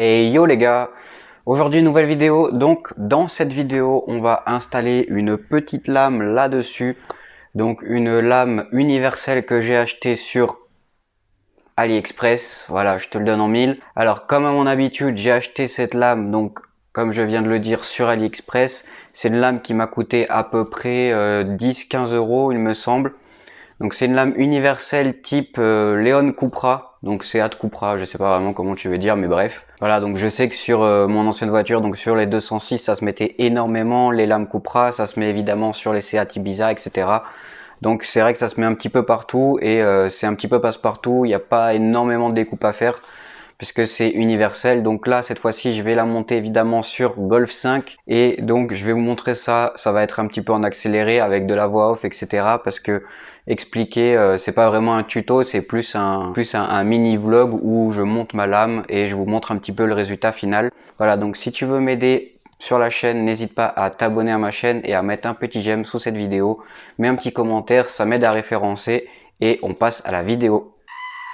Et yo les gars, aujourd'hui nouvelle vidéo. Donc dans cette vidéo on va installer une petite lame là-dessus. Donc une lame universelle que j'ai achetée sur AliExpress. Voilà, je te le donne en mille. Alors comme à mon habitude j'ai acheté cette lame, donc comme je viens de le dire, sur AliExpress. C'est une lame qui m'a coûté à peu près 10-15 € il me semble. Donc c'est une lame universelle type Leon Cupra, donc Seat Cupra, je sais pas vraiment comment tu veux dire, mais bref. Voilà, donc je sais que sur mon ancienne voiture, donc sur les 206, ça se mettait énormément, les lames Cupra, ça se met évidemment sur les Seat Ibiza, etc. Donc c'est vrai que ça se met un petit peu partout et c'est un petit peu passe-partout, il n'y a pas énormément de découpe à faire puisque c'est universel. Donc là cette fois-ci je vais la monter évidemment sur Golf 5 et donc je vais vous montrer ça. Ça va être un petit peu en accéléré avec de la voix off, etc. parce que expliquer c'est pas vraiment un tuto, c'est plus un mini vlog où je monte ma lame et je vous montre un petit peu le résultat final. Voilà, donc si tu veux m'aider sur la chaîne, n'hésite pas à t'abonner à ma chaîne et à mettre un petit j'aime sous cette vidéo, mets un petit commentaire, ça m'aide à référencer et on passe à la vidéo.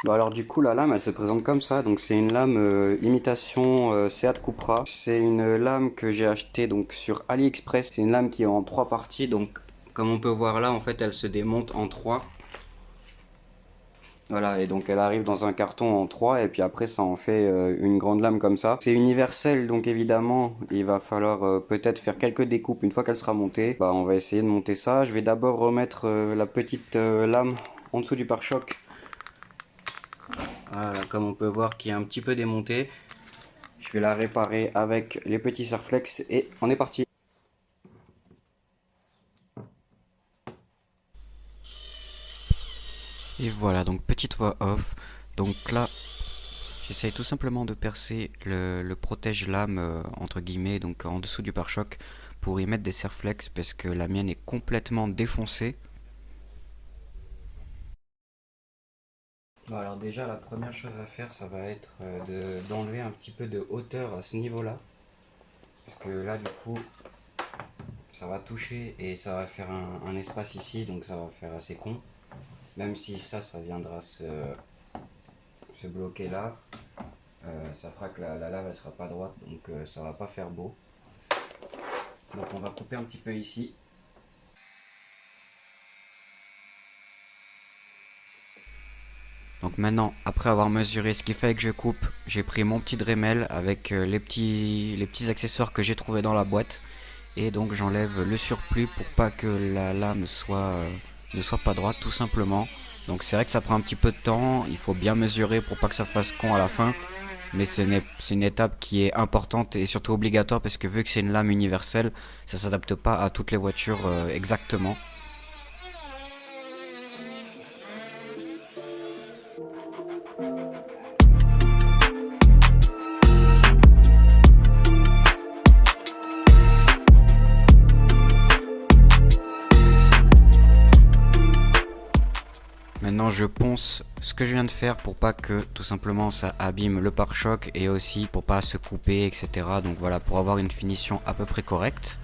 Bon alors du coup la lame elle se présente comme ça, donc c'est une lame imitation Seat Cupra. C'est une lame que j'ai achetée donc sur AliExpress. C'est une lame qui est en 3 parties, donc comme on peut voir là en fait elle se démonte en 3. Voilà, et donc elle arrive dans un carton en 3 et puis après ça en fait une grande lame comme ça. C'est universel, donc évidemment il va falloir peut-être faire quelques découpes une fois qu'elle sera montée. Bah on va essayer de monter ça. Je vais d'abord remettre la petite lame en dessous du pare-choc. Voilà, comme on peut voir qui est un petit peu démonté. Je vais la réparer avec les petits serflex et on est parti. Et voilà, donc petite voix off. Donc là, j'essaye tout simplement de percer le protège-lame entre guillemets, donc en dessous du pare-choc, pour y mettre des serflex parce que la mienne est complètement défoncée. Bon, alors déjà la première chose à faire ça va être d'enlever un petit peu de hauteur à ce niveau là, parce que là du coup ça va toucher et ça va faire un espace ici, donc ça va faire assez con, même si ça viendra se bloquer là, ça fera que la lave elle sera pas droite, donc ça va pas faire beau. Donc on va couper un petit peu ici. Donc maintenant, après avoir mesuré ce qu'il fallait que je coupe, j'ai pris mon petit Dremel avec les petits accessoires que j'ai trouvé dans la boîte. Et donc j'enlève le surplus pour pas que la lame ne soit pas droite tout simplement. Donc c'est vrai que ça prend un petit peu de temps, il faut bien mesurer pour pas que ça fasse con à la fin. Mais c'est une étape qui est importante et surtout obligatoire parce que vu que c'est une lame universelle, ça s'adapte pas à toutes les voitures exactement. Maintenant je ponce ce que je viens de faire pour pas que tout simplement ça abîme le pare-choc et aussi pour pas se couper, etc. Donc voilà, pour avoir une finition à peu près correcte.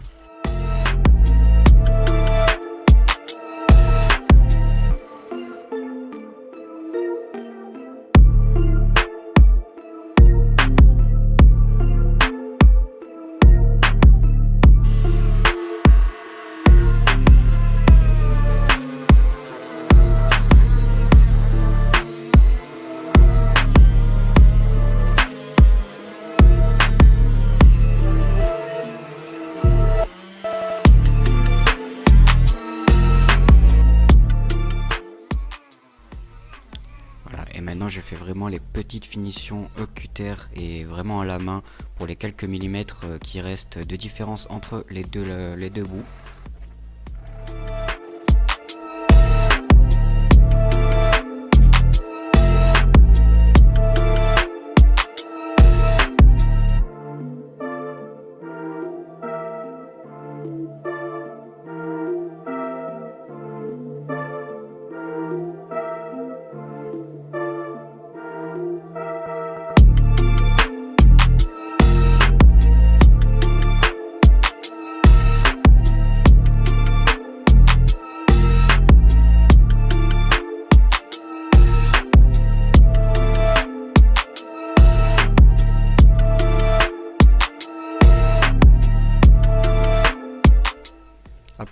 Et maintenant je fais vraiment les petites finitions OcuTer et vraiment à la main pour les quelques millimètres qui restent de différence entre les deux bouts.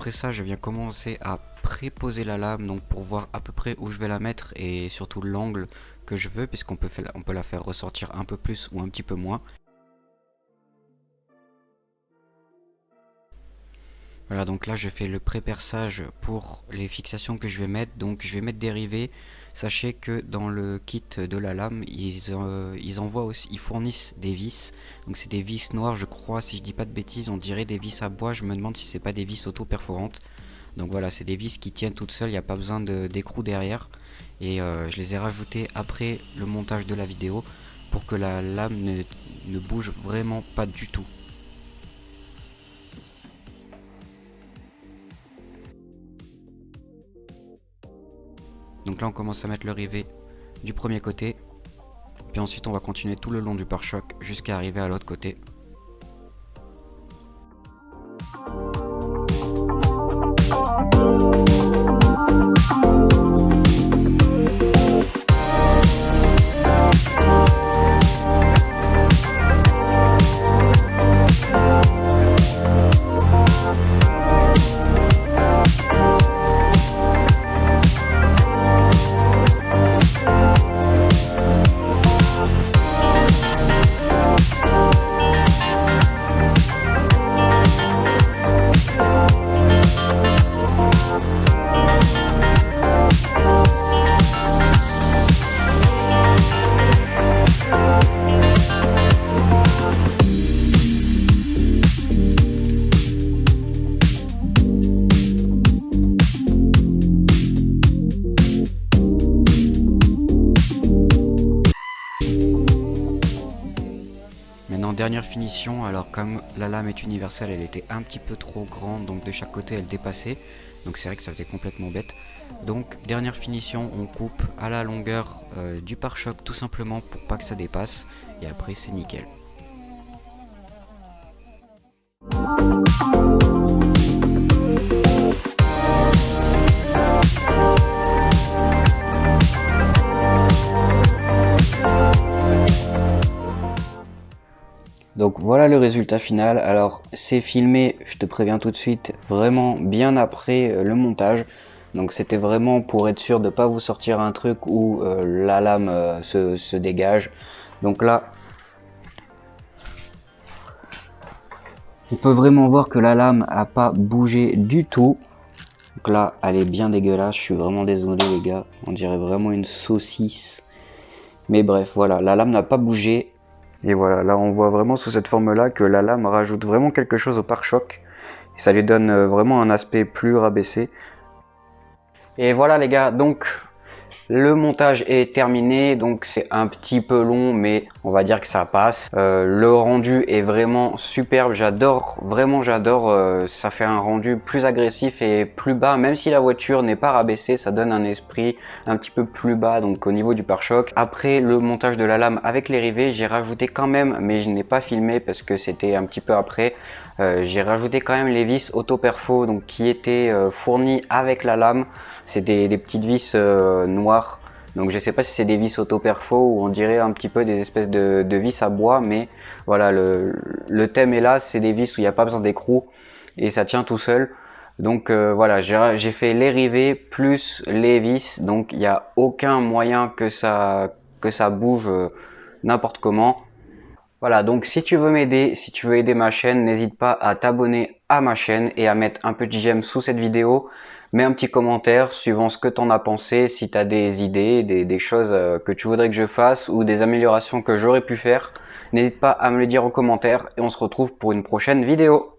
après ça, je viens commencer à préposer la lame, donc pour voir à peu près où je vais la mettre et surtout l'angle que je veux, puisqu'on peut, la faire ressortir un peu plus ou un petit peu moins. Voilà, donc là je fais le pré-perçage pour les fixations que je vais mettre. Donc je vais mettre des rivets. Sachez que dans le kit de la lame, ils envoient aussi, ils fournissent des vis. Donc c'est des vis noires, je crois, si je dis pas de bêtises, on dirait des vis à bois. Je me demande si c'est pas des vis auto-perforantes. Donc voilà, c'est des vis qui tiennent toutes seules, il n'y a pas besoin d'écrou derrière. Et je les ai rajoutées après le montage de la vidéo pour que la lame ne bouge vraiment pas du tout. Donc là on commence à mettre le rivet du premier côté, puis ensuite on va continuer tout le long du pare-choc jusqu'à arriver à l'autre côté. Maintenant dernière finition, alors comme la lame est universelle, elle était un petit peu trop grande, donc de chaque côté elle dépassait, donc c'est vrai que ça faisait complètement bête. Donc dernière finition, on coupe à la longueur du pare-choc tout simplement pour pas que ça dépasse, et après c'est nickel. Donc voilà le résultat final. Alors c'est filmé, je te préviens tout de suite, vraiment bien après le montage. Donc c'était vraiment pour être sûr de ne pas vous sortir un truc où la lame se dégage. Donc là, on peut vraiment voir que la lame n'a pas bougé du tout. Donc là, elle est bien dégueulasse, je suis vraiment désolé les gars. On dirait vraiment une saucisse. Mais bref, voilà, la lame n'a pas bougé. Et voilà, là on voit vraiment sous cette forme-là que la lame rajoute vraiment quelque chose au pare-choc. Et ça lui donne vraiment un aspect plus rabaissé. Et voilà les gars, donc le montage est terminé, donc c'est un petit peu long, mais on va dire que ça passe. Le rendu est vraiment superbe, j'adore, vraiment j'adore. Ça fait un rendu plus agressif et plus bas, même si la voiture n'est pas rabaissée, ça donne un esprit un petit peu plus bas, donc au niveau du pare-choc. Après le montage de la lame avec les rivets, j'ai rajouté quand même, mais je n'ai pas filmé parce que c'était un petit peu après, j'ai rajouté quand même les vis auto-perfo, donc qui étaient fournies avec la lame. C'est des petites vis noires, donc je sais pas si c'est des vis auto-perfo ou on dirait un petit peu des espèces de vis à bois, mais voilà, le thème est là, c'est des vis où il n'y a pas besoin d'écrou et ça tient tout seul. Donc voilà, j'ai fait les rivets plus les vis, donc il n'y a aucun moyen que ça bouge n'importe comment. Voilà, donc si tu veux m'aider, si tu veux aider ma chaîne, n'hésite pas à t'abonner à ma chaîne et à mettre un petit j'aime sous cette vidéo. Mets un petit commentaire suivant ce que tu en as pensé, si tu as des idées, des choses que tu voudrais que je fasse ou des améliorations que j'aurais pu faire. N'hésite pas à me le dire en commentaire et on se retrouve pour une prochaine vidéo.